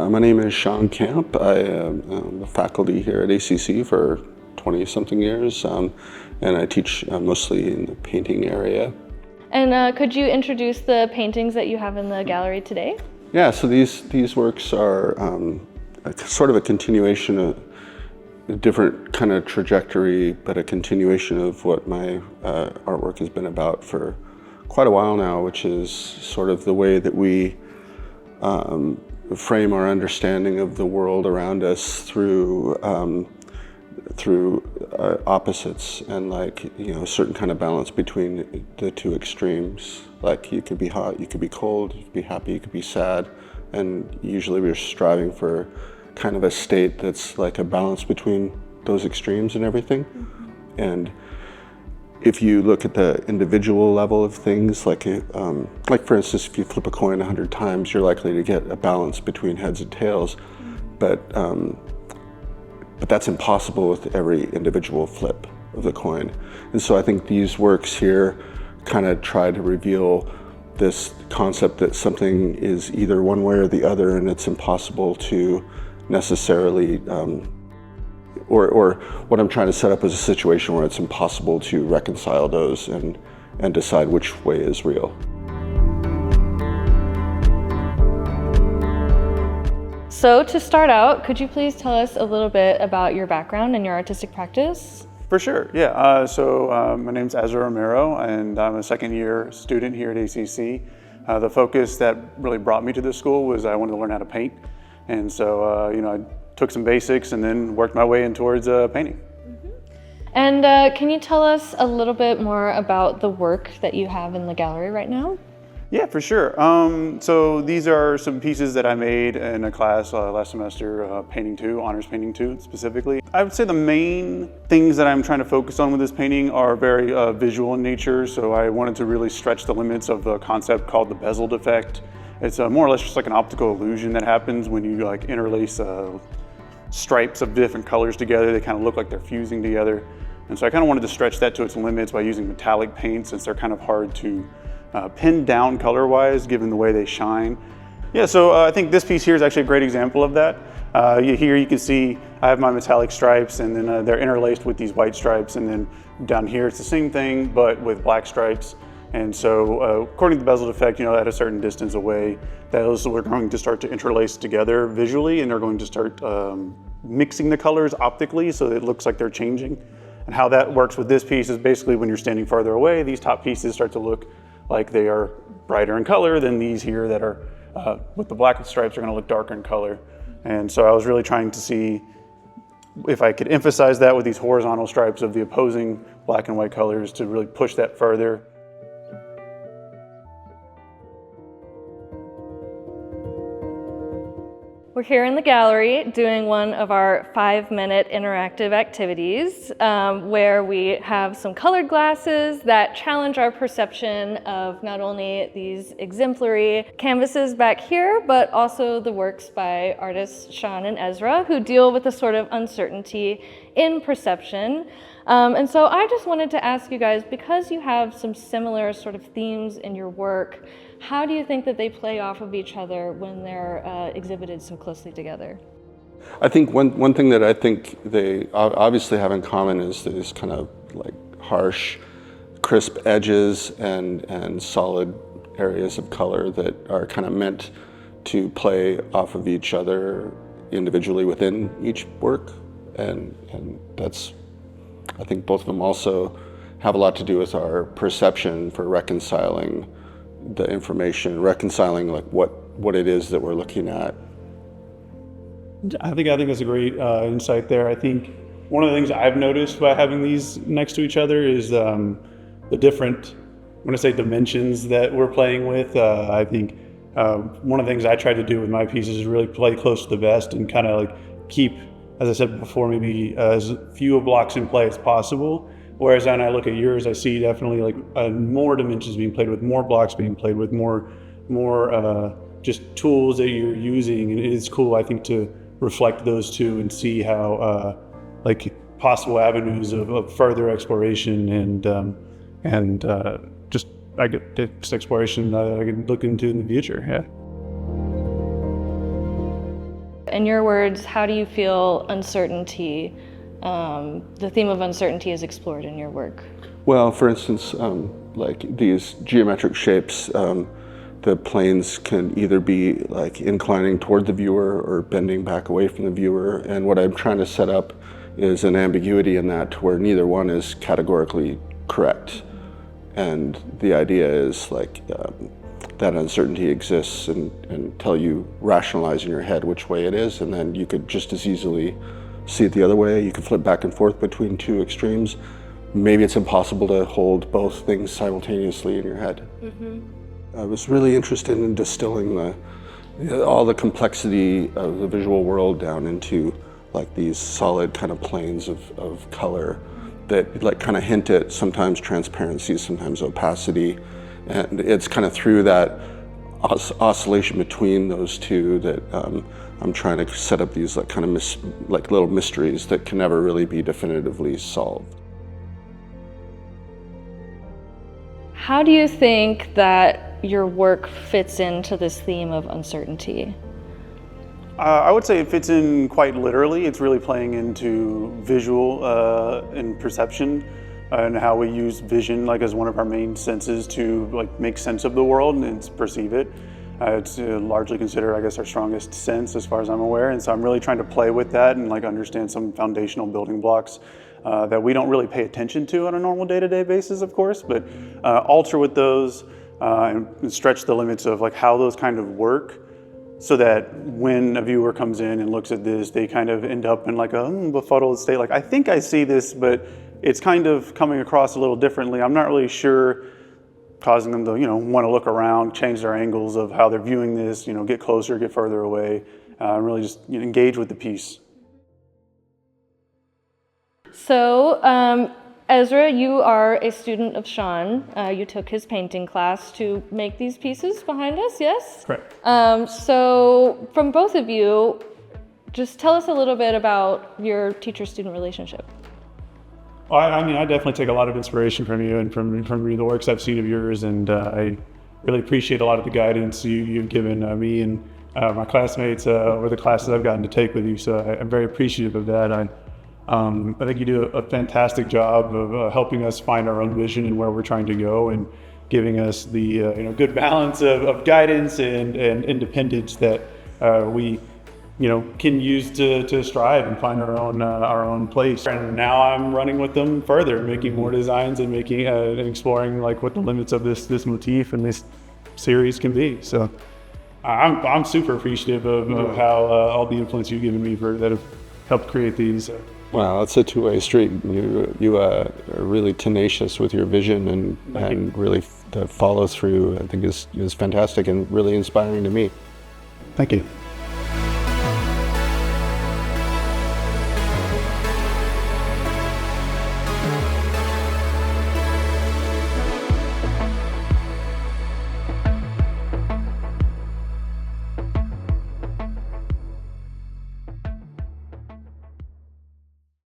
My name is Shawn Camp. I am a faculty here at ACC for 20-something years, and I teach mostly in the painting area. And could you introduce the paintings that you have in the gallery today? Yeah, so these works are sort of a continuation of a different kind of trajectory, but a continuation of what my artwork has been about for quite a while now, which is sort of the way that we frame our understanding of the world around us through opposites, and a certain kind of balance between the two extremes. Like, you could be hot, you could be cold, you could be happy, you could be sad, and usually we're striving for kind of a state that's like a balance between those extremes and everything. Mm-hmm. And if you look at the individual level of things, like for instance, if you flip a coin 100 times, you're likely to get a balance between heads and tails. Mm-hmm. But that's impossible with every individual flip of the coin. And so I think these works here kind of try to reveal this concept that something is either one way or the other, and it's impossible to necessarily, or what I'm trying to set up is a situation where it's impossible to reconcile those and decide which way is real. So to start out, could you please tell us a little bit about your background and your artistic practice? For sure, yeah. So my name's Ezra Romero, and I'm a second-year student here at ACC. The focus that really brought me to this school was I wanted to learn how to paint. And so, I took some basics and then worked my way in towards painting. Mm-hmm. And can you tell us a little bit more about the work that you have in the gallery right now? Yeah, for sure. So these are some pieces that I made in a class last semester, Painting 2, Honors Painting 2 specifically. I would say the main things that I'm trying to focus on with this painting are very visual in nature. So I wanted to really stretch the limits of the concept called the bezeled effect. It's more or less just like an optical illusion that happens when you interlace stripes of different colors together. They kind of look like they're fusing together. And so I kind of wanted to stretch that to its limits by using metallic paints, since they're kind of hard to pin down color-wise given the way they shine. Yeah, so I think this piece here is actually a great example of that. Here you can see I have my metallic stripes, and then they're interlaced with these white stripes, and then down here it's the same thing but with black stripes. And so according to the bezeled effect, at a certain distance away, those are going to start to interlace together visually, and they're going to start mixing the colors optically so that it looks like they're changing. And how that works with this piece is basically when you're standing farther away, these top pieces start to look like they are brighter in color than these here that are with the black stripes are going to look darker in color. And so I was really trying to see if I could emphasize that with these horizontal stripes of the opposing black and white colors to really push that further. We're here in the gallery doing one of our 5-minute interactive activities where we have some colored glasses that challenge our perception of not only these exemplary canvases back here, but also the works by artists Shawn and Ezra, who deal with a sort of uncertainty in perception. And so I just wanted to ask you guys, because you have some similar sort of themes in your work, how do you think that they play off of each other when they're exhibited so closely together? I think one thing that I think they obviously have in common is these kind of like harsh, crisp edges and solid areas of color that are kind of meant to play off of each other individually within each work. And that's, I think both of them also have a lot to do with our perception for reconciling the information, reconciling like what it is that we're looking at. I think that's a great insight there. I think one of the things I've noticed by having these next to each other is the different, when I say dimensions that we're playing with. I think one of the things I try to do with my pieces is really play close to the vest and kind of like keep, as I said before, maybe as few blocks in play as possible. Whereas when I look at yours, I see definitely like more dimensions being played with, more blocks being played with, more just tools that you're using. And it's cool, I think, to reflect those two and see how like possible avenues of further exploration and just exploration that I can look into in the future. Yeah. in your words, how do you feel uncertainty, the theme of uncertainty is explored in your work? Well, for instance, like these geometric shapes, the planes can either be like inclining toward the viewer or bending back away from the viewer. And what I'm trying to set up is an ambiguity in that where neither one is categorically correct. And the idea is like that uncertainty exists until you rationalize in your head which way it is, and then you could just as easily see it the other way. You could flip back and forth between two extremes. Maybe it's impossible to hold both things simultaneously in your head. I was really interested in distilling all the complexity of the visual world down into like these solid kind of planes of color that like kind of hint at sometimes transparency, sometimes opacity. And it's kind of through that oscillation between those two that I'm trying to set up these like kind of like little mysteries that can never really be definitively solved. How do you think that your work fits into this theme of uncertainty? I would say it fits in quite literally. It's really playing into visual and perception and how we use vision like as one of our main senses to like make sense of the world and perceive it. It's largely considered, I guess, our strongest sense as far as I'm aware. And so I'm really trying to play with that and like understand some foundational building blocks that we don't really pay attention to on a normal day-to-day basis, of course, but alter with those and stretch the limits of like how those kind of work, so that when a viewer comes in and looks at this, they kind of end up in like a befuddled state. Like, I think I see this, but it's kind of coming across a little differently. I'm not really sure, causing them to, want to look around, change their angles of how they're viewing this, get closer, get further away, and really just engage with the piece. So, Ezra, you are a student of Shawn. You took his painting class to make these pieces behind us, yes? Correct. So from both of you, just tell us a little bit about your teacher-student relationship. Well, I definitely take a lot of inspiration from you and from the works I've seen of yours, and I really appreciate a lot of the guidance you've given me and my classmates over the classes I've gotten to take with you, so I'm very appreciative of that. I think you do a fantastic job of helping us find our own vision and where we're trying to go, and giving us the good balance of guidance and independence that we can use to strive and find our own place. And now I'm running with them further, making more designs and making and exploring like what the limits of this motif and this series can be. So I'm super appreciative of how all the influence you've given me that have helped create these. Wow, it's a two-way street. You are really tenacious with your vision, and really the follow through, I think, is fantastic and really inspiring to me. Thank you.